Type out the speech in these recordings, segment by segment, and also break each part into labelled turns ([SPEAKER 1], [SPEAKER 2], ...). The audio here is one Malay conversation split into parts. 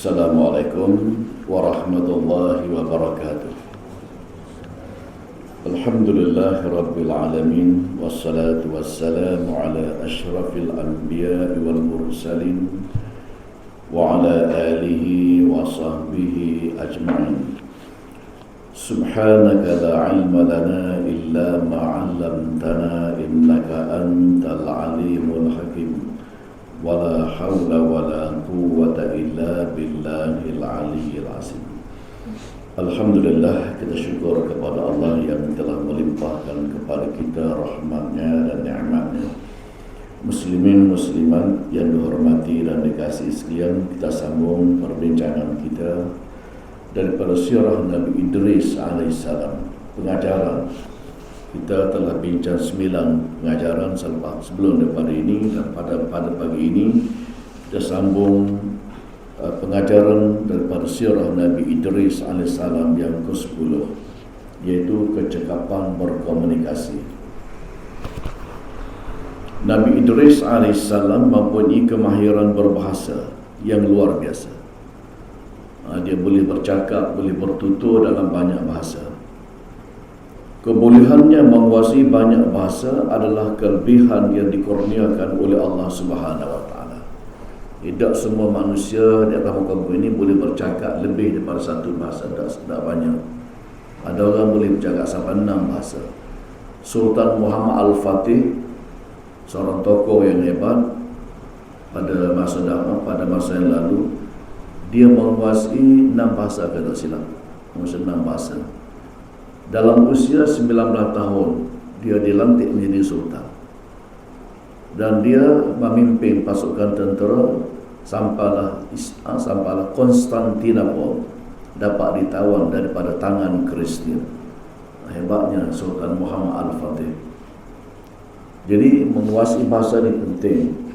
[SPEAKER 1] Assalamualaikum warahmatullahi wabarakatuh. Alhamdulillahi rabbil alamin, wassalatu wassalamu ala ashrafil anbiya'i wal mursalin wa ala alihi wa sahbihi ajma'in. Subhanaka la ilma lana illa ma 'allamtana innaka antal alimul hakim. Wala hawla wala quwwata illa billahil aliyyil azim. Alhamdulillah, kita syukur kepada Allah yang telah melimpahkan kepada kita rahmatnya dan ni'matnya. Muslimin muslimat yang dihormati dan dikasihi sekalian, kita sambung perbincangan kita daripada sirah Nabi Idris alaihissalam. Pengajaran kita telah bincang 9 pengajaran sebelum daripada ini, dan pada pagi ini kita sambung pengajaran daripada sirah Nabi Idris alaihissalam yang ke-10, iaitu kecekapan berkomunikasi. Nabi Idris alaihissalam mempunyai kemahiran berbahasa yang luar biasa. Dia boleh bercakap, boleh bertutur dalam banyak bahasa. Kebolehannya menguasai banyak bahasa adalah kelebihan yang dikurniakan oleh Allah Subhanahu wa taala. Tidak semua manusia di atas muka bumi ini boleh bercakap lebih daripada satu bahasa, tidak banyak. Ada orang boleh bercakap sampai 6 bahasa. Sultan Muhammad Al-Fatih, seorang tokoh yang hebat pada masa yang lalu, dia menguasai 6 bahasa, kata silap. Menguasai 6 bahasa. Dalam usia 19 tahun, dia dilantik menjadi sultan. Dan dia memimpin pasukan tentera sampailah Konstantinopel dapat ditawan daripada tangan Kristian. Hebatnya Sultan Muhammad Al-Fatih. Jadi menguasai bahasa ini penting.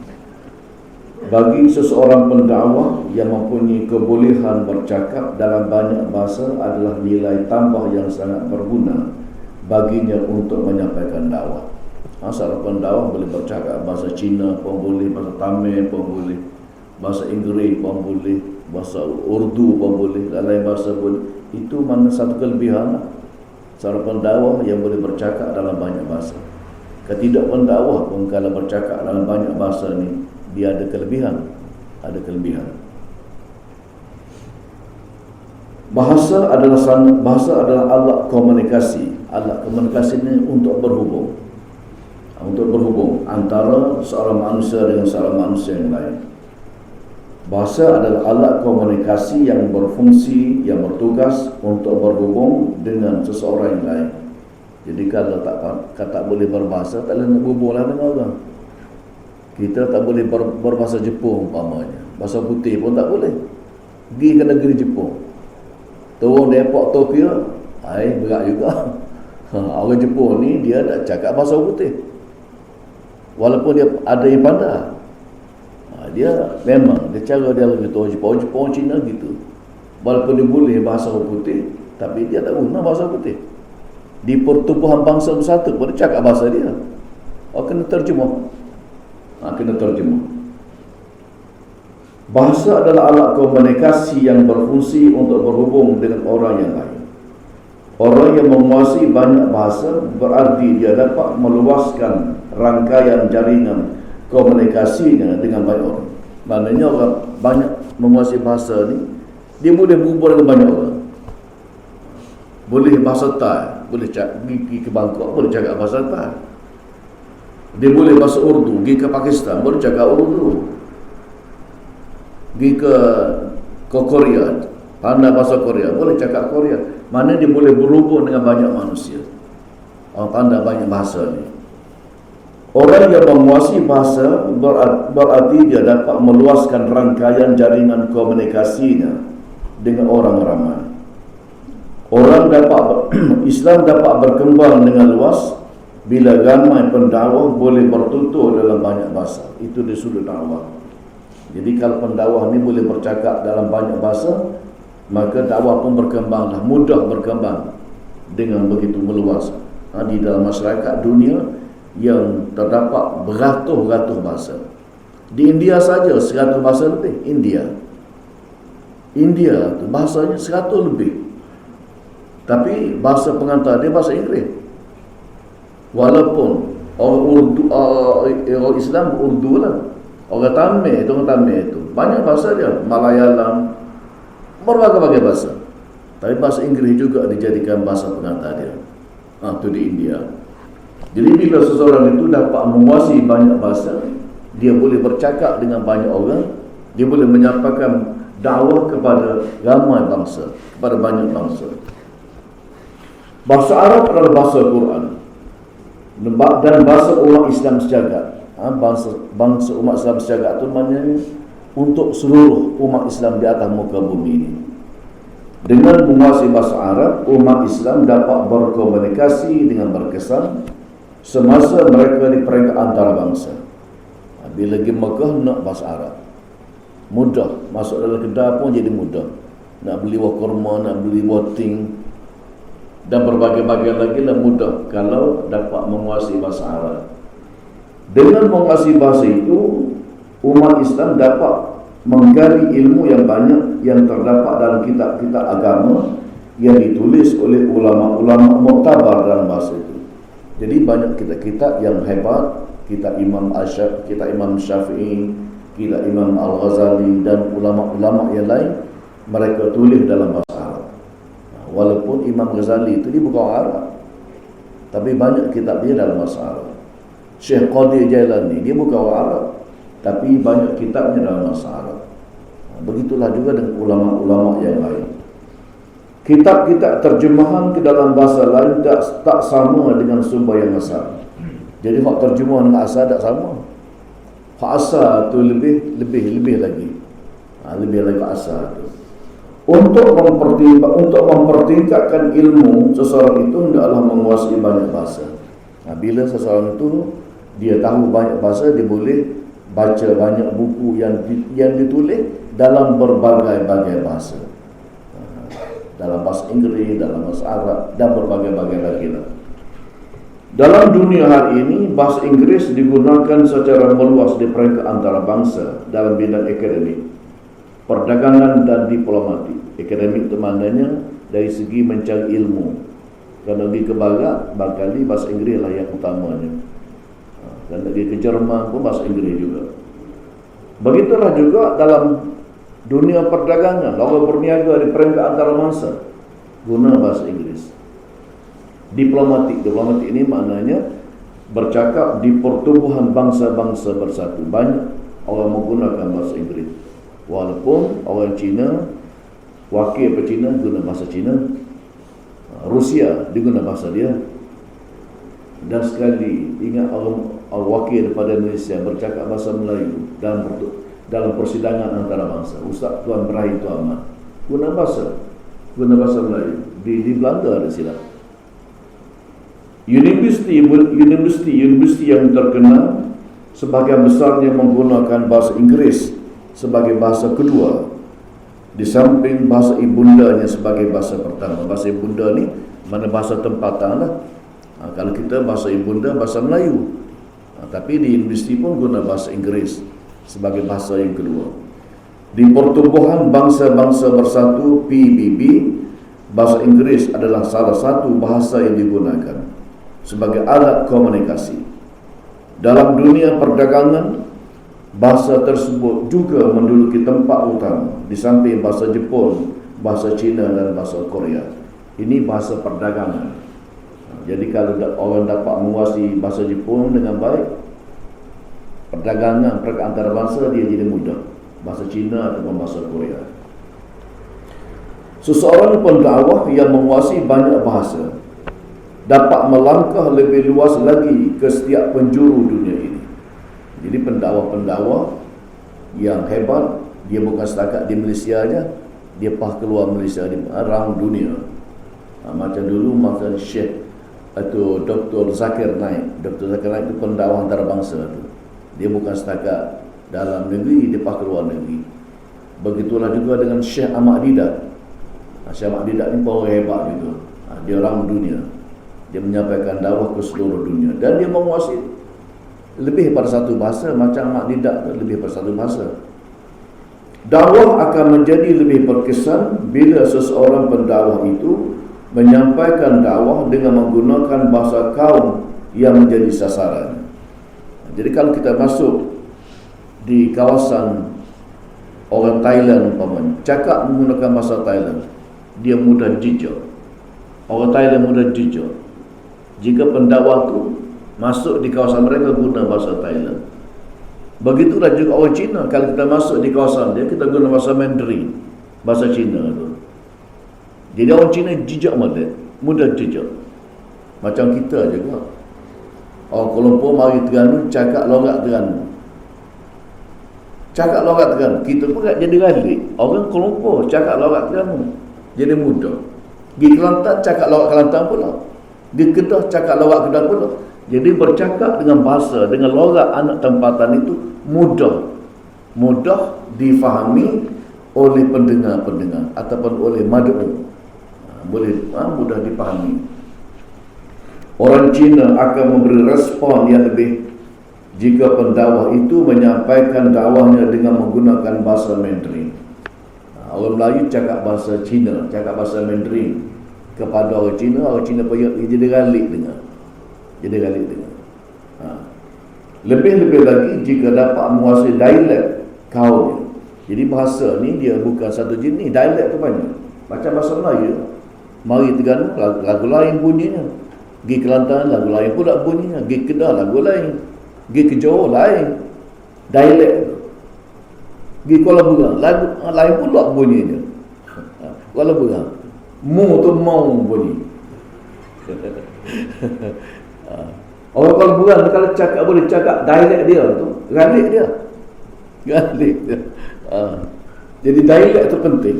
[SPEAKER 1] Bagi seseorang pendakwah yang mempunyai kebolehan bercakap dalam banyak bahasa adalah nilai tambah yang sangat berguna baginya untuk menyampaikan dakwah. Seorang pendakwah boleh bercakap bahasa Cina pun boleh, bahasa Tamil pun boleh, bahasa Inggeris pun boleh, bahasa Urdu pun boleh, dan lain bahasa boleh. Itu mana satu kelebihan seorang pendakwah yang boleh bercakap dalam banyak bahasa. Ketidak pendakwah pun kalau bercakap dalam banyak bahasa ni, dia ada kelebihan. Bahasa adalah alat komunikasi. Alat komunikasi ini untuk berhubung antara seorang manusia dengan seorang manusia yang lain. Bahasa adalah alat komunikasi yang berfungsi, yang bertugas untuk berhubung dengan seseorang yang lain. Jadi kalau tak boleh berbahasa, tak boleh nak berhubung dengan orang. Kita tak boleh berbahasa Jepun umpamanya. Bahasa putih pun tak boleh. Pergi ke negeri Jepun, turun di airport Tokyo, berat juga. Orang Jepun ni dia tak cakap bahasa putih, walaupun dia ada yang pandai. Dia memang dia cara dia begitu. Jepun Cina gitu. Walaupun dia boleh bahasa putih, tapi dia tak guna bahasa putih. Di pertubuhan bangsa bersatu pun dia cakap bahasa dia. Kena terjemah. Bahasa adalah alat komunikasi yang berfungsi untuk berhubung dengan orang yang lain. Orang yang menguasai banyak bahasa berarti dia dapat meluaskan rangkaian jaringan komunikasinya dengan banyak orang. Maknanya orang banyak menguasai bahasa ni, dia boleh berhubung dengan banyak orang. Boleh bahasa Thai, boleh pergi ke Bangkok, boleh cakap bahasa Thai. Dia boleh bahasa Urdu, pergi ke Pakistan, boleh cakap Urdu. Pergi ke Korea, pandai bahasa Korea, boleh cakap Korea. Mana dia boleh berhubung dengan banyak manusia. Orang pandai banyak bahasa ni. Orang yang menguasai bahasa berarti dia dapat meluaskan rangkaian jaringan komunikasinya dengan orang ramai. Islam dapat berkembang dengan luas bila ramai pendakwah boleh bertutur dalam banyak bahasa. Itu di sudut dakwah. Jadi kalau pendakwah ni boleh bercakap dalam banyak bahasa, maka dakwah pun berkembanglah, mudah berkembang dengan begitu meluas. Di dalam masyarakat dunia yang terdapat beratus-ratus bahasa. Di India saja 100 bahasa lebih. India India tu bahasanya 100 lebih. Tapi bahasa pengantar dia bahasa Inggeris. Walaupun orang Urdu, orang Islam Urdu lah. Orang Tamil itu banyak bahasa dia, Malayalam, berbagai-bagai bahasa. Tapi bahasa Inggeris juga dijadikan bahasa pengantar dia. Itu di India. Jadi bila seseorang itu dapat menguasai banyak bahasa, dia boleh bercakap dengan banyak orang, dia boleh menyampaikan dakwah kepada ramai bangsa, kepada banyak bangsa. Bahasa Arab adalah bahasa Quran dan bahasa umat Islam sejagat. Bangsa umat Islam sejagat itu maknanya untuk seluruh umat Islam di atas muka bumi ini. Dengan menguasai bahasa Arab, umat Islam dapat berkomunikasi dengan berkesan semasa mereka di peringkat antarabangsa. Bila pergi Mekah nak bahasa Arab, mudah. Masuk dalam kedai pun jadi mudah. Nak beli buah kurma, nak beli buah ting, dan berbagai-bagai lagi lah mudah kalau dapat menguasai bahasa Arab. Dengan menguasai bahasa itu, umat Islam dapat menggali ilmu yang banyak yang terdapat dalam kitab-kitab agama yang ditulis oleh ulama-ulama muktabar dalam bahasa itu. Jadi banyak kitab-kitab yang hebat, kitab Imam Syafi'i, kitab Imam Al-Ghazali dan ulama-ulama yang lain, mereka tulis dalam bahasa Arab. Walaupun Imam Ghazali itu dia bukan orang Arab, tapi banyak kitab dia dalam bahasa Arab. Syekh Qadir Jailani dia bukan orang Arab, tapi banyak kitabnya dalam bahasa Arab. Begitulah juga dengan ulama-ulama yang lain. Kitab-kitab terjemahan ke dalam bahasa lain tak sama dengan sumber yang asal. Jadi hak terjemah dengan asal tak sama. Hak asal tu lebih lagi. Lebih lagi asal tu. Untuk mempertingkatkan ilmu seseorang itu hendaklah menguasai banyak bahasa. Bila seseorang itu dia tahu banyak bahasa, dia boleh baca banyak buku yang ditulis dalam berbagai-bagai bahasa. Dalam bahasa Inggeris, dalam bahasa Arab dan berbagai-bagai lagi lah. Dalam dunia hari ini, bahasa Inggeris digunakan secara meluas di peringkat antarabangsa dalam bidang akademik, perdagangan dan diplomatik. Akademik itu maknanya dari segi mencari ilmu. Kalau pergi ke barat, barangkali bahasa Inggeris lah yang utamanya. Dan pergi ke Jerman pun bahasa Inggeris juga. Begitulah juga dalam dunia perdagangan, orang berniaga di peringkat antarabangsa guna bahasa Inggeris. Diplomatik ini maknanya bercakap di pertubuhan bangsa-bangsa bersatu. Banyak orang menggunakan bahasa Inggeris. Walaupun orang Cina, wakil Cina guna bahasa Cina, Rusia diguna bahasa dia. Dan sekali ingat orang wakil daripada Malaysia bercakap bahasa Melayu dalam persidangan antarabangsa. Ustaz Tuan Berahi Tuan Ahmad guna bahasa Melayu. Di Belanda ada silap. Universiti yang terkenal sebagian besarnya menggunakan bahasa Inggeris sebagai bahasa kedua, di samping bahasa ibundanya sebagai bahasa pertama. Bahasa ibunda ni mana bahasa tempatan lah. Kalau kita bahasa ibunda bahasa Melayu, tapi di universiti pun guna bahasa Inggeris sebagai bahasa yang kedua. Di Pertubuhan Bangsa-Bangsa Bersatu PBB, bahasa Inggeris adalah salah satu bahasa yang digunakan sebagai alat komunikasi. Dalam dunia perdagangan, bahasa tersebut juga menduduki tempat utama di samping bahasa Jepun, bahasa Cina dan bahasa Korea. Ini bahasa perdagangan. Jadi kalau orang dapat menguasai bahasa Jepun dengan baik, perdagangan antarabangsa dia jadi mudah. Bahasa Cina ataupun bahasa Korea. Seseorang pendakwah yang menguasai banyak bahasa dapat melangkah lebih luas lagi ke setiap penjuru dunia ini. Jadi pendakwa-pendakwa yang hebat, dia bukan setakat di Malaysia aja, dia keluar Malaysia, di around dunia. Macam dulu masa Syekh atau Dr. Zakir Naik. Dr. Zakir Naik itu pendakwa antarabangsa tu. Dia bukan setakat dalam negeri, dia keluar negeri. Begitulah juga dengan Syekh Ahmad Didat. Syekh Ahmad Didat ni pun hebat gitu. Dia orang dunia. Dia menyampaikan dakwah ke seluruh dunia dan dia menguasai lebih pada satu bahasa. Macam Ahmad Didat tu lebih pada satu bahasa. Dakwah akan menjadi lebih berkesan bila seseorang pendakwah itu menyampaikan dakwah dengan menggunakan bahasa kaum yang menjadi sasaran. Jadi kalau kita masuk di kawasan orang Thailand umpamanya, cakap menggunakan bahasa Thailand, dia mudah jijak. Orang Thailand mudah jijak. Jika pendakwah tu masuk di kawasan mereka guna bahasa Thailand. Begitulah juga orang Cina, kalau kita masuk di kawasan dia, kita guna bahasa Mandarin, bahasa Cina tu. Jadi orang Cina jijak mudah jijak. Macam kita juga. Orang Kuala Lumpur mari Terengganu cakap logat Terengganu. Cakap logat Terengganu, kita pun tak jadi galik. Orang Kuala Lumpur cakap logat Terengganu, jadi mudah. Di Kelantan cakap logat Kelantan pula. Di Kedah cakap logat Kedah pula. Jadi bercakap dengan bahasa, dengan logat anak tempatan itu mudah difahami oleh pendengar-pendengar ataupun oleh mad'u. Mudah dipahami. Orang Cina akan memberi respon yang lebih jika pendakwah itu menyampaikan dakwahnya dengan menggunakan bahasa Mandarin. Orang Melayu cakap bahasa Cina, cakap bahasa Mandarin kepada orang Cina jadi galik dengar. Lebih-lebih lagi jika dapat menguasai dialek kaum. Jadi bahasa ni dia bukan satu jenis, dialek tu banyak. Macam bahasa Melayu, mari Terengganu lagu lain bunyinya, pergi Kelantan lagu lain pula bunyinya, pergi Kedah lagu lain, pergi ke Johor lain dialek tu. Pergi Kuala Berang lagu lain pula bunyinya. Kuala Berang mu tu mau bunyi. Orang Kuala Berang kalau cakap boleh cakap dialek dia tu, galik dia. Jadi dialek tu penting.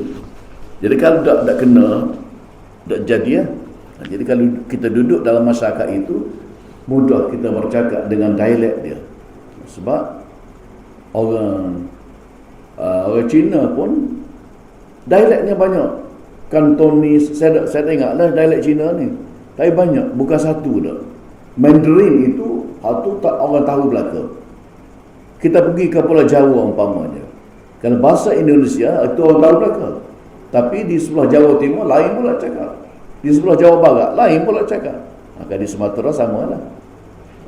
[SPEAKER 1] Jadi kalau tak kena, tak jadi Jadi kalau kita duduk dalam masyarakat itu, mudah kita bercakap dengan dialek dia. Sebab orang Cina pun dialeknya banyak. Kantonis, saya ingatlah dialek Cina ni. Tapi banyak, bukan satu dah. Mandarin itu tak orang tahu belaka. Kita pergi ke Pulau Jawa umpamanya, kalau bahasa Indonesia itu orang tahu belaka. Tapi di sebelah Jawa Timur lain pula cakap, di sebelah Jawa Barat lain pula cakap. Maka di Sumatera samalah.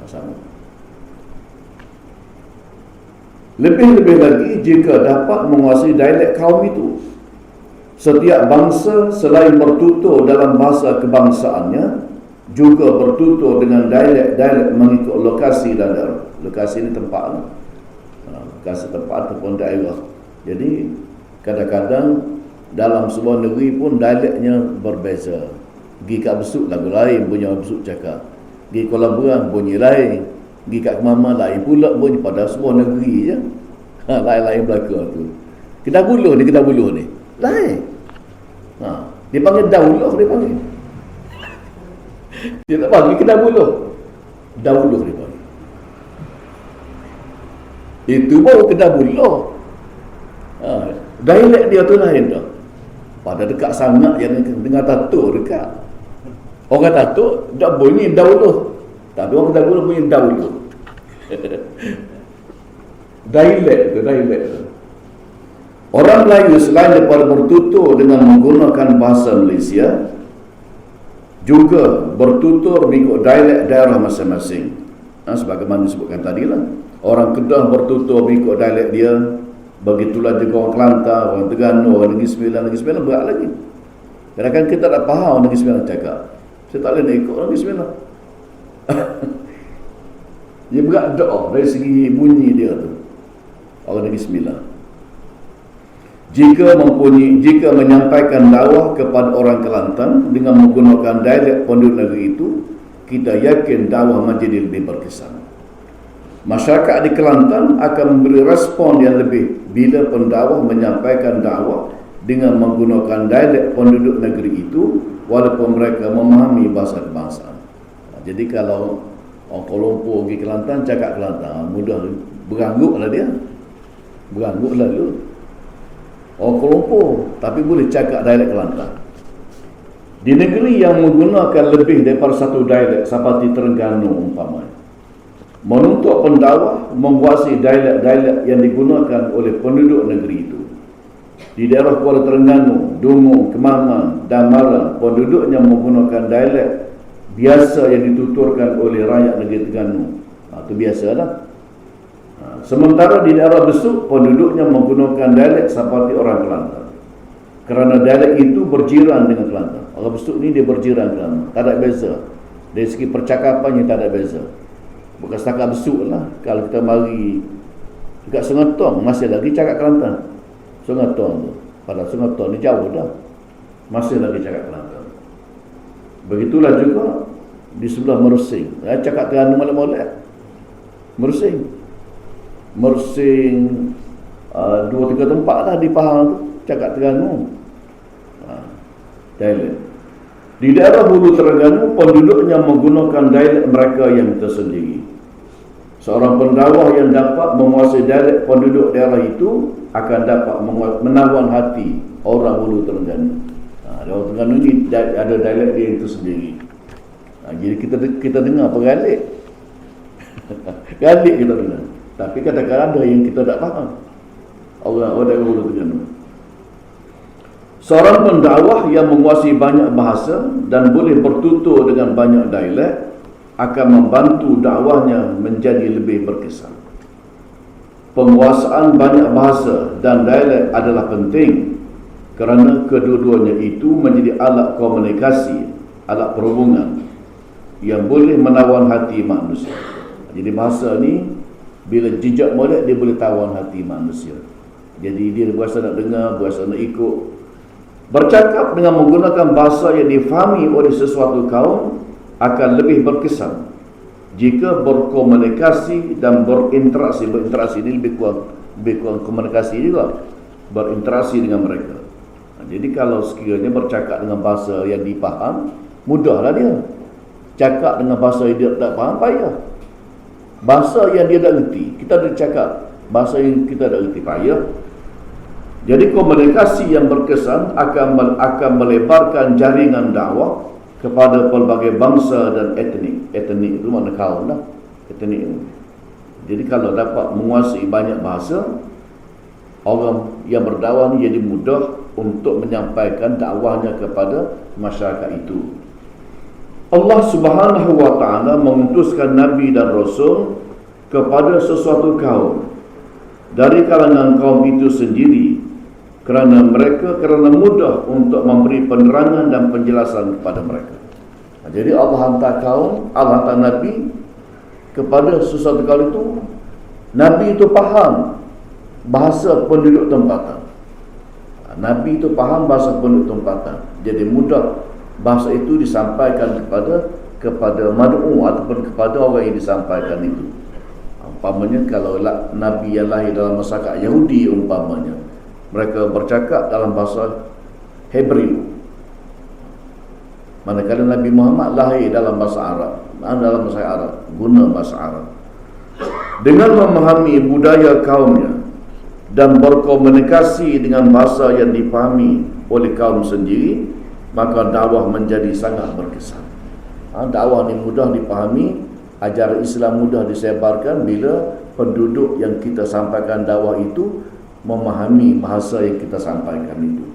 [SPEAKER 1] Sama. Lebih-lebih lagi jika dapat menguasai dialek kaum itu. Setiap bangsa selain bertutur dalam bahasa kebangsaannya, juga bertutur dengan dialek-dialek mengikut lokasi dan daerah. Lokasi ini tempat, lokasi tempat ataupun daerah. Jadi kadang-kadang dalam sebuah negeri pun dialeknya berbeza. Pergi kat Besut lagu lain bunyi orang Besut cakap. Pergi Kuala Berang bunyi lain. Pergi kat Kemama lain pula bunyi, pada sebuah negeri je. Lain-lain belaka tu. Kedah Buluh ni lain. Dia panggil Dauluh, dia panggil. Dia tak panggil Kedah Buluh. Dauluh dia panggil. Itu baru Kedah Buluh. Dialek dia tu lain dah. Pada dekat sangat yang dengar tatuk dekat. Orang tatuk tak bunyi Dauluh. Tapi orang Kedah Buluh bunyi Dauluh. Dialek tu. Orang Melayu selain daripada bertutur dengan menggunakan bahasa Malaysia, juga bertutur mengikut dialek daerah masing-masing. Sebagaimana disebutkan tadi lah. Orang Kedah bertutur mengikut dialek dia. Begitulah juga orang Kelantan, orang Terengganu, orang Negeri Sembilan berat lagi. Kadang-kadang kita tak faham orang Negeri Sembilan cakap. Saya tak boleh nak ikut orang Negeri Sembilan. Dia berat doa dari segi bunyi dia tu, orang Negeri Sembilan. Jika menyampaikan dakwah kepada orang Kelantan dengan menggunakan dialek penduduk negeri itu, kita yakin dakwah menjadi lebih berkesan. Masyarakat di Kelantan akan memberi respon yang lebih bila pendakwah menyampaikan dakwah dengan menggunakan dialek penduduk negeri itu, walaupun mereka memahami bahasa kebangsaan. Jadi kalau orang Kuala Lumpur pergi Kelantan cakap Kelantan, mudah berangguklah dia. Berangguklah dia. Orang Kuala Lumpur tapi boleh cakap dialek Kelantan. Di negeri yang menggunakan lebih daripada satu dialek seperti Terengganu umpamanya, menuntut pendakwah menguasai dialek-dialek yang digunakan oleh penduduk negeri itu. Di daerah Kuala Terengganu, Dungu, Kemaman, Damara, penduduknya menggunakan dialek biasa yang dituturkan oleh rakyat negeri Terengganu. Itu biasalah. Sementara di daerah Besuk, penduduknya menggunakan dialek seperti orang Kelantan. Kerana dialek itu berjiran dengan Kelantan. Orang Besuk ni dia berjiran Kelantan. Tak ada beza. Dari segi percakapannya tak ada beza. Bukan setakat Besuk lah. Kalau kita mari dekat Sungai Tong, masih lagi cakap Kelantan. Sungai Tong tu. Padahal Sungai Tong ni jauh dah. Masih lagi cakap Kelantan. Begitulah juga di sebelah Mersing. Cakap Terengganu molek-molek. Mersing 2-3 tempat lah di Pahang tu cakap Terengganu. Dialek. Di daerah Hulu Terengganu, penduduknya menggunakan dialek mereka yang tersendiri. Seorang pendakwah yang dapat menguasai dialek penduduk daerah itu akan dapat menawan hati orang Hulu Terengganu. Orang Terengganu ni ada dialek dia itu sendiri. Jadi kita dengar apa Galik. Galik kita dengar. Tapi kadang-kadang ada yang kita tak faham. Orang dari Hulu Terengganu. Seorang pendakwah yang menguasai banyak bahasa dan boleh bertutur dengan banyak dialek akan membantu dakwahnya menjadi lebih berkesan. Penguasaan banyak bahasa dan dialek adalah penting kerana kedua-duanya itu menjadi alat komunikasi, alat perhubungan yang boleh menawan hati manusia. Jadi bahasa ni bila jejak molek dia boleh tawan hati manusia. Jadi dia berasa nak dengar, berasa nak ikut. Bercakap dengan menggunakan bahasa yang difahami oleh sesuatu kaum akan lebih berkesan jika berkomunikasi dan berinteraksi. Berinteraksi ini lebih kurang komunikasi juga, berinteraksi dengan mereka. Jadi kalau sekiranya bercakap dengan bahasa yang dipaham, mudahlah dia. Cakap dengan bahasa yang dia tak faham, payah. Bahasa yang dia tak reti, kita ada cakap bahasa yang kita tak reti, payah. Jadi komunikasi yang berkesan akan melebarkan jaringan dakwah kepada pelbagai bangsa dan etnik. Etnik itu mana kaum lah. Etnik itu. Jadi kalau dapat menguasai banyak bahasa, orang yang berdakwah ni jadi mudah untuk menyampaikan dakwahnya kepada masyarakat itu. Allah Subhanahu wa ta'ala mengutuskan Nabi dan Rasul kepada sesuatu kaum dari kalangan kaum itu sendiri kerana mudah untuk memberi penerangan dan penjelasan kepada mereka. Jadi Allah hantar kaum, Allah hantar Nabi kepada sesuatu kaum itu. Nabi itu faham bahasa penduduk tempatan. Nabi itu faham bahasa penduduk tempatan. Jadi mudah bahasa itu disampaikan kepada mad'u ataupun kepada orang yang disampaikan itu. Umpamanya kalau Nabi yang lahir dalam masyarakat Yahudi umpamanya, mereka bercakap dalam bahasa Hebrew. Manakala Nabi Muhammad lahir dalam bahasa Arab, guna bahasa Arab. Dengan memahami budaya kaumnya dan berkomunikasi dengan bahasa yang dipahami oleh kaum sendiri, maka dakwah menjadi sangat berkesan. Dakwah ni mudah dipahami, ajaran Islam mudah disebarkan bila penduduk yang kita sampaikan dakwah itu memahami bahasa yang kita sampaikan itu.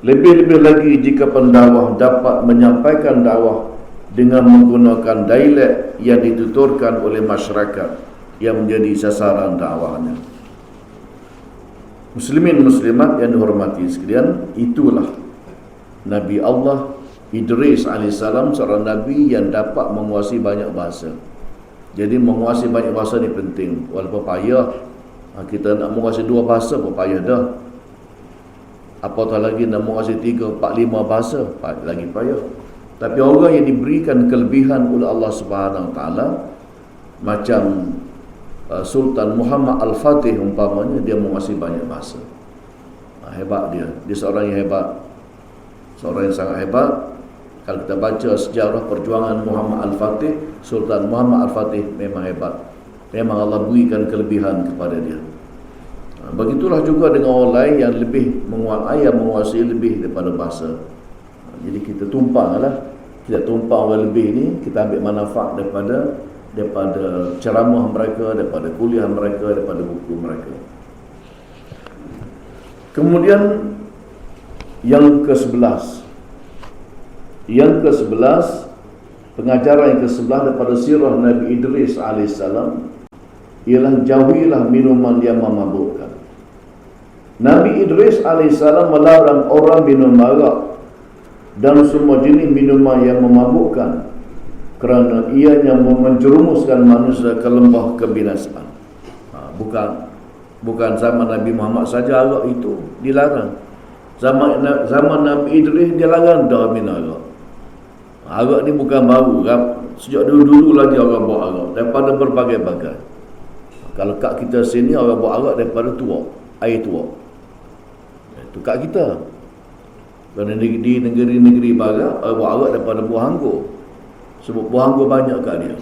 [SPEAKER 1] Lebih-lebih lagi jika pendakwah dapat menyampaikan dakwah dengan menggunakan dialek yang dituturkan oleh masyarakat yang menjadi sasaran dakwahnya. Muslimin muslimat yang dihormati sekalian, itulah Nabi Allah Idris AS, seorang Nabi yang dapat menguasai banyak bahasa. Jadi menguasai banyak bahasa ni penting. Walaupun payah, kita nak menguasai 2 bahasa pun payah dah. Apatah lagi nak menguasai 3, 4, 5 bahasa, lagi payah. Tapi orang yang diberikan kelebihan oleh Allah Subhanahu Wa Taala, macam Sultan Muhammad Al-Fatih umpamanya, dia menguasai banyak bahasa. Hebat dia. Dia seorang yang hebat. Seorang yang sangat hebat. Kalau kita baca sejarah perjuangan Muhammad Al-Fatih, Sultan Muhammad Al-Fatih memang hebat. Memang Allah berikan kelebihan kepada dia. Begitulah juga dengan orang lain yang lebih menguasai lebih daripada bahasa. Jadi kita tumpanglah. Kita tumpang orang lebih ni, kita ambil manfaat daripada ceramah mereka, daripada kuliah mereka, daripada buku mereka. Kemudian yang ke-11. Yang ke-11, pengajaran yang ke-11 daripada sirah Nabi Idris alaihissalam ialah jauhilah minuman yang memabukkan. Nabi Idris alaihissalam melarang orang minum arak dan semua jenis minuman yang memabukkan kerana ianya menjerumuskan manusia ke lembah kebinasaan. Bukan zaman Nabi Muhammad saja arak itu dilarang. Zaman Nabi Idris dia larang dah minum arak. Arak ni bukan baru kan? Sejak dulu-dulu lagi orang buat arak daripada berbagai-bagai. Kalau kat kita sini orang buat arak daripada tuak, air tuak. Itu kat kita. Kerana di negeri-negeri barat orang buat arak daripada buah anggur. Sebab buah anggur banyak kat dia.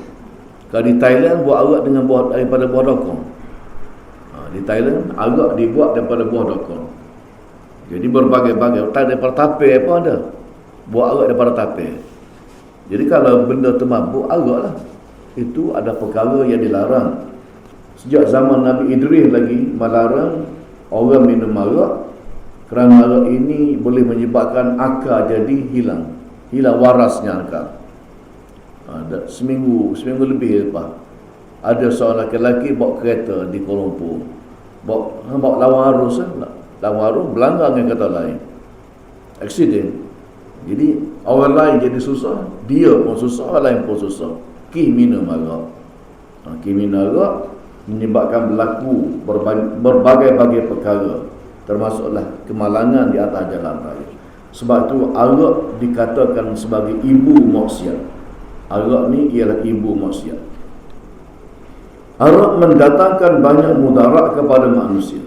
[SPEAKER 1] Kalau di Thailand buat arak daripada buah dokong. Di Thailand arak dibuat daripada buah dokong. Jadi berbagai-bagai. Tak daripada tapir pun ada. Buat arak daripada tapir. Jadi kalau benda tu mabuk, arak lah. Itu ada perkara yang dilarang. Sejak zaman Nabi Idris lagi melarang orang minum arak, kerana arak ini boleh menyebabkan akal jadi hilang warasnya akal. Seminggu lebih lepas ada seorang lelaki bawa kereta di Kuala Lumpur, bawa lawan arus berlanggar dengan kata lain, aksiden. Jadi orang lain jadi susah, dia pun susah, orang lain pun susah. Minum arak menyebabkan berlaku berbagai-bagai perkara, termasuklah kemalangan di atas jalan raya. Sebab itu arak dikatakan sebagai ibu maksiat. Arak ni ialah ibu maksiat. Arak mendatangkan banyak mudarat kepada manusia.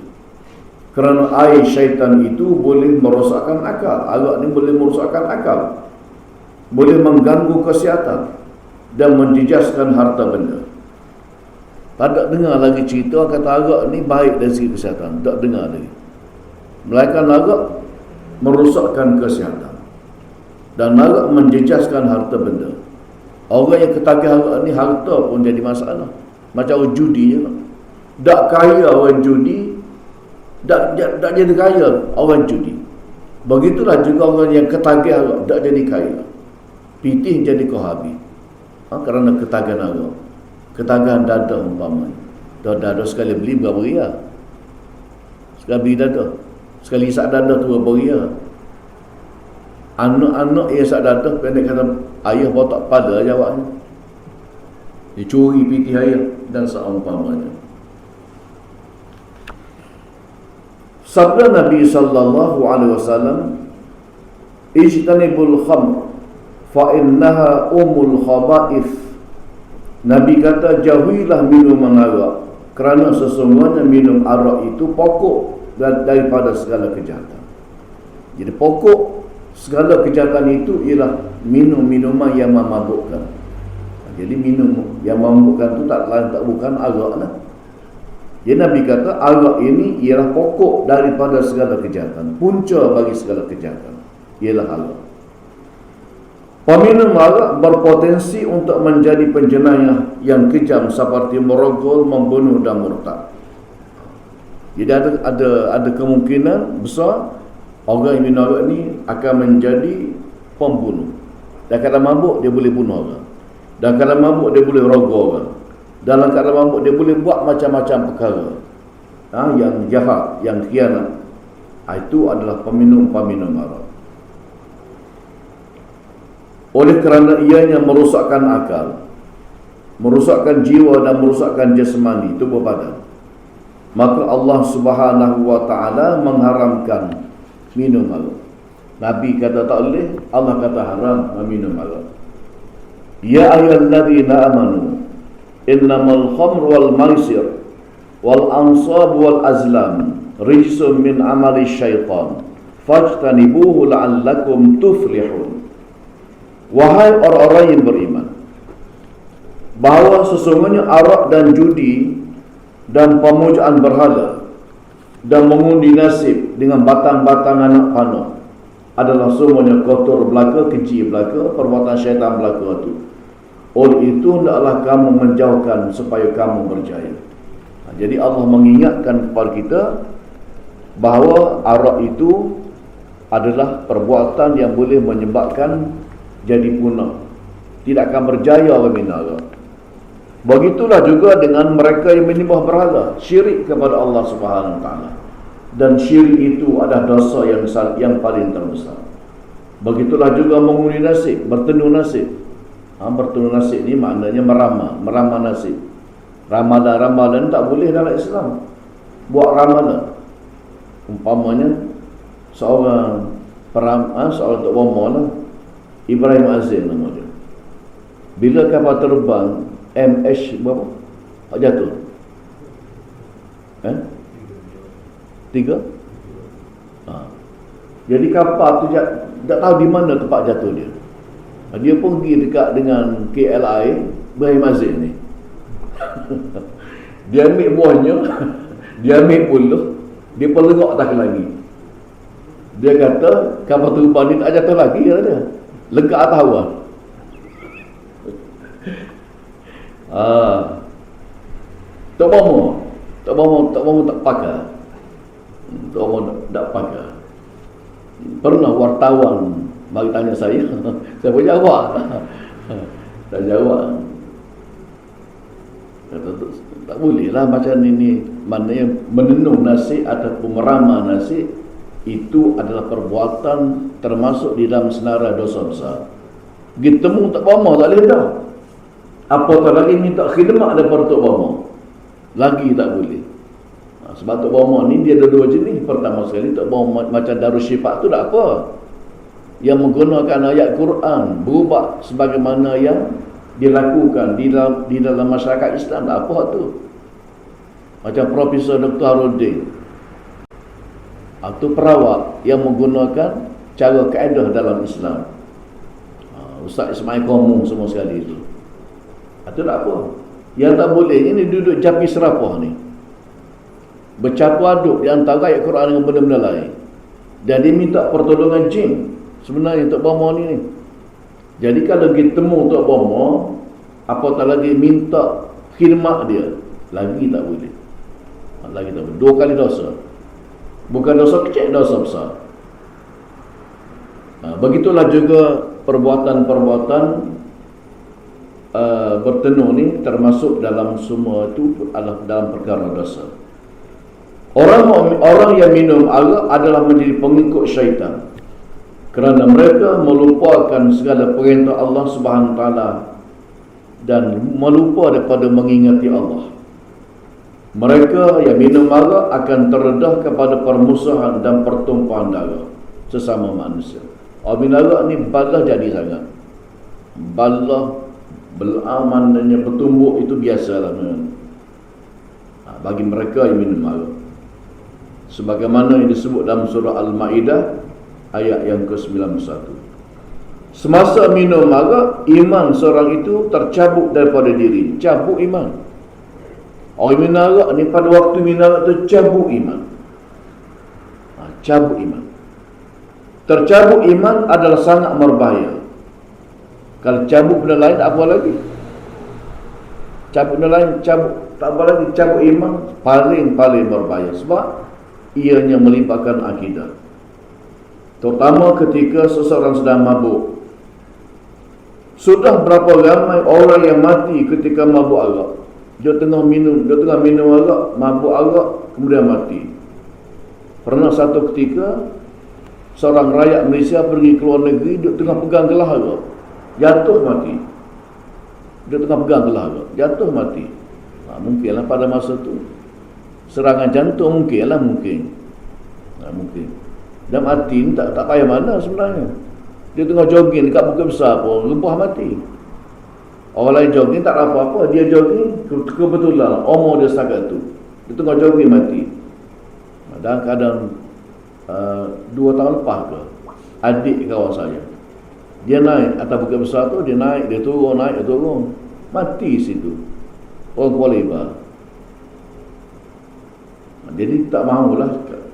[SPEAKER 1] Kerana air syaitan itu boleh merosakkan akal. Arak ni boleh merosakkan akal, boleh mengganggu kesihatan dan menjejaskan harta benda. Tak dengar lagi cerita kata arak ni baik dari segi kesihatan. Tak dengar lagi. Melainkan arak merosakkan kesihatan dan arak menjejaskan harta benda. Orang yang ketagih arak ni harta pun jadi masalah. Macam orang judi je. Tak kaya orang judi, tak jadi kaya orang judi. Begitulah juga orang yang ketagih arak tak jadi kaya, pitih jadi kohabi. Kerana ketagihan arak, ketagihan dada umpamanya. Dada sekali beli berapa riyal? Sekali beli dada, sekali isak dada tu berapa riyal? Anak-anak ia isak dada, pendek kata ayah bawa tak pada jawabnya. Dia curi pitih ayah dan seumpamanya. Sabda Nabi sallallahu alaihi wasallam, "Ijtanibul khamr fa innaha umul khaba'ith." Nabi kata, jauhilah minuman arak kerana sesungguhnya minum arak itu pokok daripada segala kejahatan. Jadi pokok segala kejahatan itu ialah minum-minuman yang memabukkan. Jadi minum yang memabukkan itu tak lain tak bukan arak lah. Jadi Nabi kata arak ini ialah pokok daripada segala kejahatan, punca bagi segala kejahatan ialah arak. Peminum arak berpotensi untuk menjadi penjenayah yang kejam seperti merogol, membunuh dan murtad. Jadi ada kemungkinan besar orang yang minum arak ni akan menjadi pembunuh. Dan kalau mabuk dia boleh bunuh orang. Dan kalau mabuk dia boleh rogol orang. Dalam keadaan mabuk dia boleh buat macam-macam perkara yang jahat, yang khianat. Itu adalah peminum-peminum arak. Oleh kerana ianya merosakkan akal, merosakkan jiwa dan merosakkan jasmani, tubuh badan, maka Allah Subhanahu wa ta'ala mengharamkan minum arak. Nabi kata tak boleh, Allah kata haram meminum arak. Ya ayyuhalladzina amanu innamal khamru wal maisir wal ansab wal azlam rijsun min amali syaitan fajtanibuhu la'allakum tuflihun. Wahai orang-orang yang beriman, bahawa sesungguhnya arak dan judi dan pemujaan berhala dan mengundi nasib dengan batang-batang anak panah adalah semuanya kotor belaka, keji belaka, perbuatan syaitan belaka itu. Oleh itu hendaklah kamu menjauhkan supaya kamu berjaya. Jadi Allah mengingatkan kepada kita bahawa arak itu adalah perbuatan yang boleh menyebabkan jadi punah, tidak akan berjaya meminta arak. Begitulah juga dengan mereka yang menyembah berhala, syirik kepada Allah Subhanahu Wa Taala. Dan syirik itu adalah dosa yang paling terbesar. Begitulah juga mengundi nasib, bertenu nasib. Bertenu nasib ni maknanya meramal nasib. Ramalan-ramalan tak boleh dalam Islam. Buat ramalan. Umpamanya seorang Tok Bomo lah, Ibrahim Azim nama dia. Bila kapal terbang MH berapa? Jatuh. 3? Jadi kapal tu tak tahu di mana tempat jatuh dia. Dia pergi dekat dengan KLI Ibrahim Azim ni. Dia ambil buahnya, dia ambil buluh, dia pelengok tak lagi. Dia kata kapal terbang ni tak jatuh lagi, kata dia. Lega atas awal. Tok Bomo tak pakar. Tok Bomo tak pakar. Pernah wartawan bagi tanya saya, saya pun jawab. Tak jawab. Kata tak boleh lah macam ini. Maknanya menenung nasib ataupun meramal nasib itu adalah perbuatan termasuk di dalam senarai dosa besar. Kita temu tak Bomo tak boleh dah. Apatah lagi minta khidmat daripada Tok Bomo, lagi tak boleh. Sebab Tok Bomo ni dia ada dua jenis. Pertama sekali Tok Bomo macam Darussyifat tu tak apa, yang menggunakan ayat Quran berubah sebagaimana yang dilakukan di dalam masyarakat Islam, tak apa tu. Macam Profesor Dr. Harudin, itu perawat yang menggunakan cara kaedah dalam Islam. Ustaz Ismail Komung semua sekali itu. Itu tak apa. Yang tak boleh ini duduk japi serapah ni, bercampur aduk di antara ayat Quran dengan benda-benda lain, dan dia minta pertolongan jin. Sebenarnya Tok Bomo ni. Jadi kalau kita temu Tok Bomo, apatah lagi minta khidmat dia, lagi tak boleh. Lagi tak boleh. 2 kali dosa. Bukan dosa kecil, dosa besar. Begitulah juga perbuatan-perbuatan bertenu ni termasuk dalam semua itu adalah dalam perkara dosa. Orang yang minum arak adalah menjadi pengikut syaitan, kerana mereka melupakan segala perintah Allah Subhanahu Taala dan melupa daripada mengingati Allah. Mereka yang minum arak akan terdedah kepada permusuhan dan pertumpahan darah sesama manusia. Orang minum arak ni balah jadi sangat. Balah belamannya bertumbuk itu biasalah bagi mereka yang minum arak. Sebagaimana yang disebut dalam surah Al-Ma'idah ayat yang ke-91. Semasa minum arak, iman seorang itu tercabut daripada diri. Cabut iman. Orang minum arak ni pada waktu minum arak tu cabut iman. Cabut iman. Tercabut iman adalah sangat berbahaya. Kalau cabut benda lain tak apa lagi. Cabut benda lain, cabut tak apa lagi. Cabut iman paling berbahaya. Sebab ianya melibatkan akidah. Terutama ketika seseorang sedang mabuk. Sudah berapa ramai orang yang mati ketika mabuk arak. Dia tengah minum arak, mabuk arak, kemudian mati. Pernah satu ketika seorang rakyat Malaysia pergi ke luar negeri, dia tengah pegang gelas arak, jatuh mati. Dia tengah pegang gelas arak, jatuh mati. Mungkinlah pada masa tu serangan jantung, mungkin. Dan mati ni tak payah mana sebenarnya. Dia tengah jogging dekat Bukit Besar pun rebah mati. Orang lain jogging tak ada apa-apa, dia jogging kebetulan umur dia setakat tu, dia tengah jogging mati. Dalam keadaan 2 tahun lepas ke, adik kawan saya, dia naik atas Bukit Besar tu, dia naik, dia turun, mati situ. Orang Kuala Lumpur. Jadi tak mahulah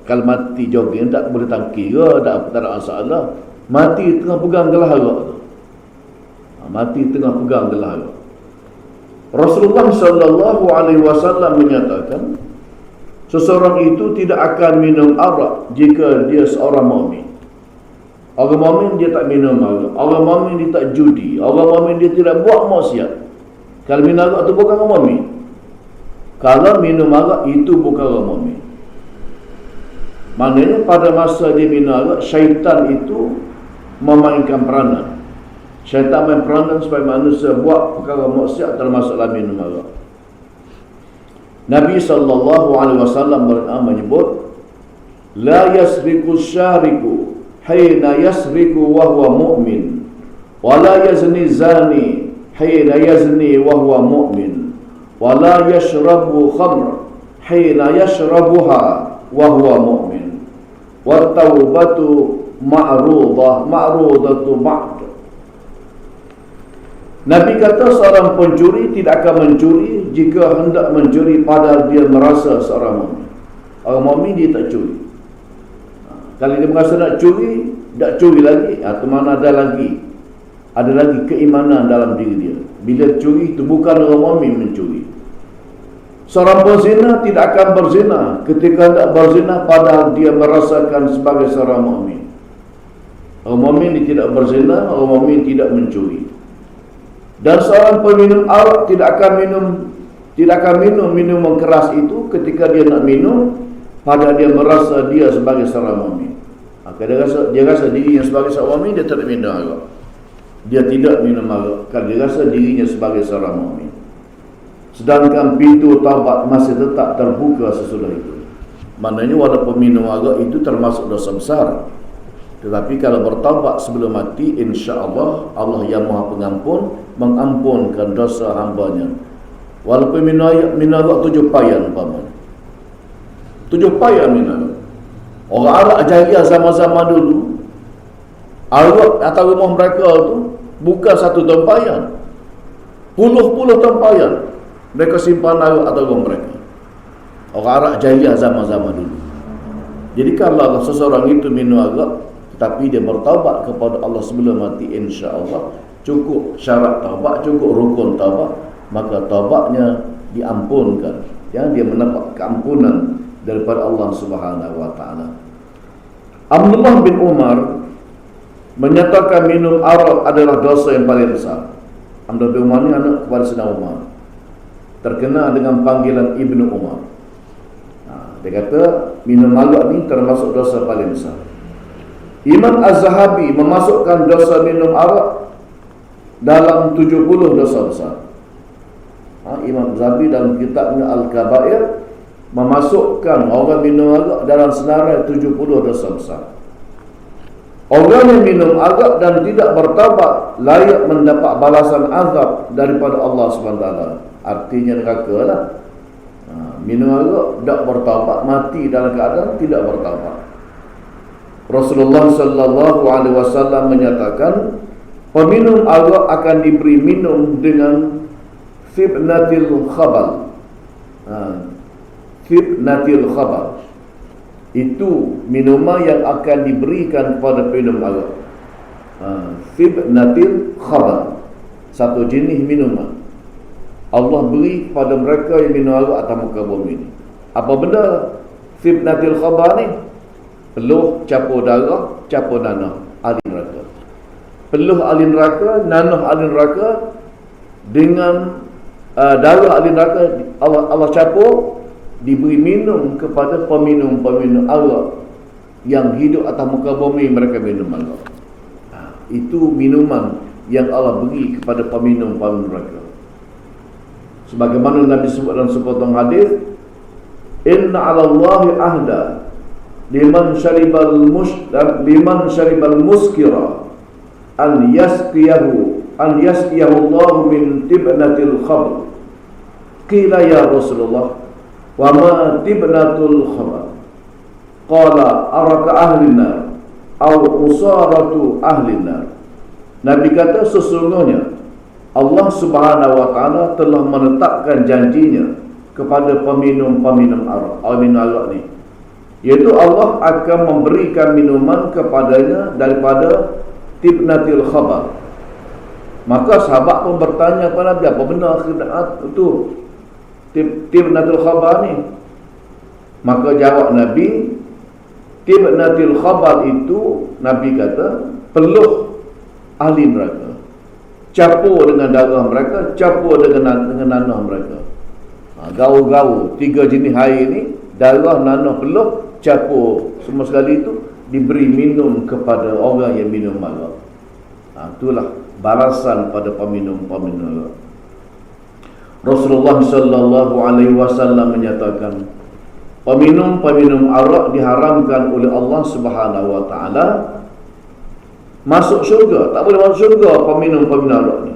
[SPEAKER 1] kalau mati jogging tak boleh tangki ke, tak ada masalah. Mati tengah pegang gelas arak tu. Mati tengah pegang gelas arak. Rasulullah sallallahu alaihi wasallam menyatakan, seseorang itu tidak akan minum arak jika dia seorang mukmin. Orang mukmin dia tak minum arak, orang mukmin dia tak judi, orang mukmin dia tidak buat maksiat. Kalau minum arak tu bukan orang mukmin. Kalau minum arak itu bukan orang mukmin. Maknanya pada masa dia minum arak, syaitan itu memainkan peranan. Syaitan main peranan supaya manusia buat perkara maksiat termasuklah minum arak. Nabi SAW menyebut, la yasriku syariku hina yasriku wa huwa mu'min, wa la yazni zani hina yazni wa huwa mu'min, wa la yashrabu khamr hina yashrabuha wa huwa mu'min, wa taubatu ma'rudatu ba'd. Nabi kata seorang pencuri tidak akan mencuri jika hendak mencuri padahal dia merasa seorang mukmin. Orang mukmin dia tak curi. Kalau dia merasa nak curi, tak curi lagi, atau mana ada lagi keimanan dalam diri dia. Bila curi itu bukan orang mukmin mencuri. Seorang berzina tidak akan berzina ketika hendak berzina padahal dia merasakan sebagai seorang mukmin. Orang mukmin dia tidak berzina, orang mukmin tidak mencuri. Dan seorang peminum arak tidak akan minum minuman keras itu ketika dia nak minum padahal dia merasa dia sebagai seorang mukmin. Dia rasa dirinya sebagai seorang mukmin, dia tak minum arak. Dia tidak minum arak kerana dia rasa dirinya sebagai seorang mukmin. Sedangkan pintu taubat masih tetap terbuka sesudah itu. Maknanya walaupun minum arak itu termasuk dosa besar, tetapi kalau bertaubat sebelum mati, insya-Allah Allah yang Maha Pengampun mengampunkan dosa hambanya. Walaupun minum arak 7 payan umpamanya. 7 payan minum arak. Orang Arab jahiliah zaman-zaman dulu, arak atas rumah mereka tu bukan 1 tempayan, puluh-puluh tempayan mereka simpan arak atas rumah mereka. Orang Arab jahiliah zaman-zaman dulu. Jadi kalau seseorang itu minum arak tapi dia bertaubat kepada Allah sebelum mati, insya-Allah cukup syarat taubat, cukup rukun taubat, maka taubatnya diampunkan. Ya, dia mendapat keampunan daripada Allah Subhanahu wa taala. Abdullah bin Umar menyatakan minum arak adalah dosa yang paling besar. Abdullah bin Umar ni anak kepada Sayyidina Umar, terkenal dengan panggilan Ibnu Umar. Dia kata minum arak ni termasuk dosa paling besar. Imam Az-Zahabi memasukkan dosa minum arak dalam 70 dosa besar. Imam Az-Zahabi dalam kitabnya Al-Kabair memasukkan orang minum arak dalam senarai 70 dosa besar. Orang yang minum arak dan tidak bertaubat layak mendapat balasan azab daripada Allah SWT. Artinya neraka lah. Minum arak, tak bertaubat, mati dalam keadaan tidak bertaubat. Rasulullah sallallahu alaihi wasallam menyatakan peminum arak akan diberi minum dengan fibnatil khabal. Fibnatil khabal itu minuman yang akan diberikan kepada peminum arak. Fibnatil khabal, satu jenis minuman Allah beri kepada mereka yang minum arak atas muka bumi ini. Apa benda fibnatil khabal ni? Peluh, capur darah, capur nanah ahli neraka. Peluh ahli neraka, nanah ahli neraka dengan darah ahli neraka Allah capur, diberi minum kepada peminum-peminum arak yang hidup atas muka bumi, mereka minum arak. Itu minuman yang Allah beri kepada peminum-peminum mereka. Sebagaimana Nabi sebut dalam sepotong hadis, inna 'alallahi ahda liman syaribal muskira an yasqiyahu Allah min tibnatil khamr. Qila ya Rasulullah wa ma tibnatul khamr? Qala araka ahlin nar aw usaratu ahlin nar. Nabi kata sesungguhnya Allah Subhanahu wa taala telah menetapkan janjinya kepada peminum-peminum arak, minum arak ni, iaitu Allah akan memberikan minuman kepadanya daripada tibnatil khabar. Maka sahabat pun bertanya kepada Nabi, apa benar itu tibnatil khabar ni? Maka jawab Nabi, tibnatil khabar itu, Nabi kata, peluh ahli neraka. Capur dengan darah mereka, capur dengan nanah mereka. Gaul-gaul, 3 jenis air ni, darah, nanah, peluh, capur, semua sekali itu diberi minum kepada orang yang minum arak. Itulah balasan pada peminum-peminum arak. Rasulullah sallallahu alaihi wasallam menyatakan, peminum-peminum arak diharamkan oleh Allah Subhanahu wa taala masuk syurga. Tak boleh masuk syurga peminum-peminum arak ni.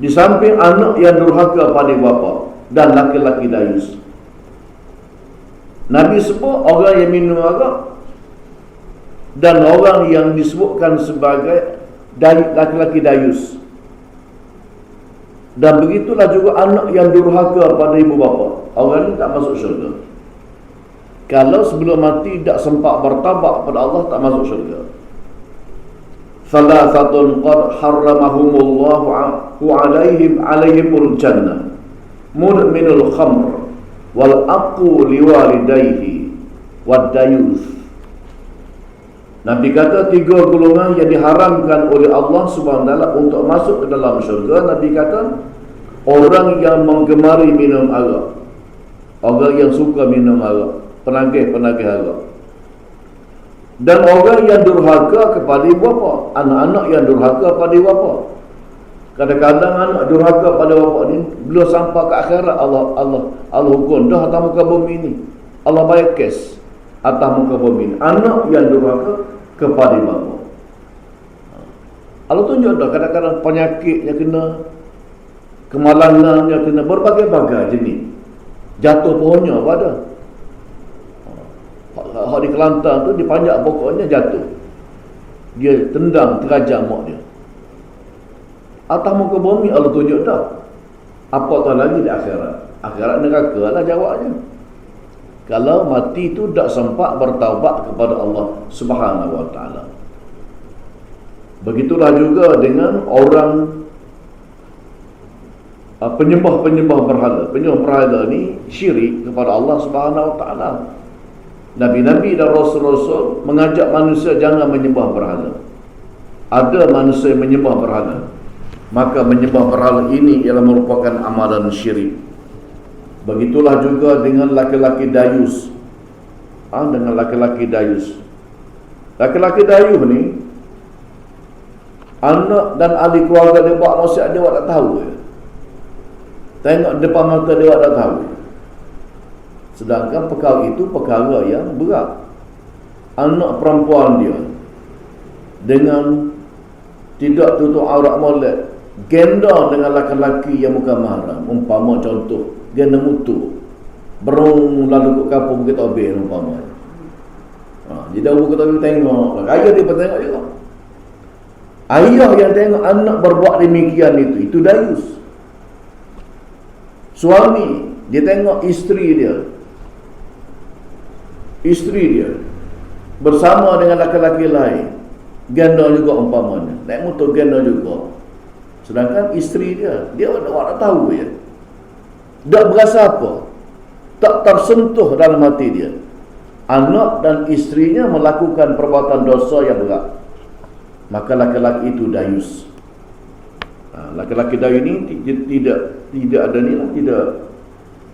[SPEAKER 1] Di samping anak yang durhaka pada bapa dan laki-laki dayus. Nabi sebut orang yang minum arak dan orang yang disebutkan sebagai laki-laki dayus. Dan begitulah juga anak yang durhaka pada ibu bapa. Orang ini tak masuk syurga. Kalau sebelum mati tak sempat bertaubat kepada Allah, tak masuk syurga. Thalathatun qad harramahumullahu alaihimul jannah. Mudminul khamr wal aqu liwalidayhi wad dayuth. Nabi kata 3 golongan yang diharamkan oleh Allah Subhanahu wa taala untuk masuk ke dalam syurga. Nabi kata orang yang menggemari minum arak, orang yang suka minum arak, penagih-penagih arak, dan orang yang durhaka kepada ibu bapa, anak-anak yang durhaka pada ibu bapa. Kadang-kadang anak durhaka pada bapa ni belum sampai ke akhirat Allah hukum dah atas muka bumi ni. Allah bayar kes atas muka bumi ni. Anak yang durhaka kepada bapa. Allah tunjuk dah kadang-kadang penyakitnya kena, kemalangannya kena, berbagai-bagai jenis. Jatuh pohonnya apa ada. Hak di Kelantan tu dipanjak pokoknya jatuh. Dia tendang terajam mak dia. Atas muka bumi Allah tunjuk dah. Apatah lagi di akhirat. Akhirat neraka lah jawabnya. Kalau mati tu tak sempat bertaubat kepada Allah Subhanahu wa taala. Begitulah juga dengan orang penyembah-penyembah berhala. Penyembah berhala ni syirik kepada Allah Subhanahu wa taala. Nabi-nabi dan rasul-rasul mengajak manusia jangan menyembah berhala. Ada manusia yang menyembah berhala, maka menyembah berhala ini ialah merupakan amalan syirik. Begitulah juga dengan laki-laki dayus. Dengan laki-laki dayus. Laki-laki dayus ni, anak dan ahli keluarga dia buat maksiat dia tak tahu. Tengok depan mata dia tak tahu. Sedangkan perkara itu perkara yang berat. Anak perempuan dia dengan tidak tutup aurat molek, genda dengan laki-laki yang bukan mahram, umpama contoh genda mutu, berung lalu ke kampung Bukit Tobel umpama. Jadi dah Bukit Tobel tengok, ayah dia pun tengok juga. Ayah yang tengok anak berbuat demikian itu dayus. Suami dia tengok isteri dia bersama dengan laki-laki lain, ganda juga umpamanya, naik motor ganda juga. Sedangkan isteri dia tak tahu ya, tak berasa apa, tak tersentuh dalam hati dia. Anak dan isterinya melakukan perbuatan dosa yang berat, maka laki-laki itu dayus. Laki-laki dayus ini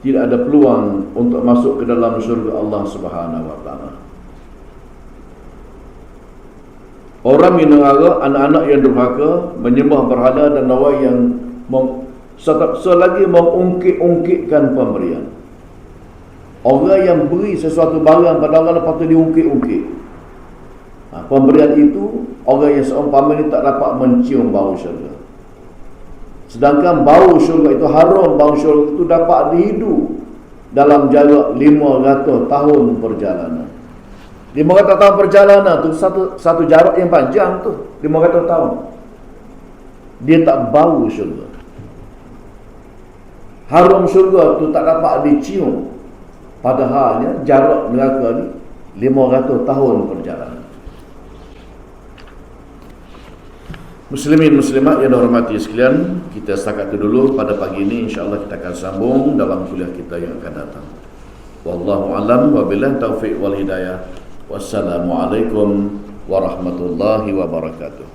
[SPEAKER 1] tidak ada peluang untuk masuk ke dalam syurga Allah Subhanahu wa taala. Orang minum arak, anak-anak yang durhaka, menyembah berhala dan orang yang selagi mengungkit-ungkitkan pemberian. Orang yang beri sesuatu barang pada orang patut diungkit-ungkit. Pemberian itu orang yang seumpama ni tak dapat mencium bau syurga. Sedangkan bau syurga itu harum, bau syurga itu dapat dihidu dalam jarak 500 tahun perjalanan. 500 tahun perjalanan tu satu jarak yang panjang tu, 500 tahun. Dia tak bau syurga. Harum syurga tu tak dapat dicium. Padahalnya jarak neraka ni 500 tahun perjalanan. Muslimin muslimat yang dihormati sekalian, kita setakat itu dulu pada pagi ini. InsyaAllah kita akan sambung dalam kuliah kita yang akan datang. Wallahu alam wa billahi taufiq wal hidayah. Wassalamualaikum warahmatullahi wabarakatuh.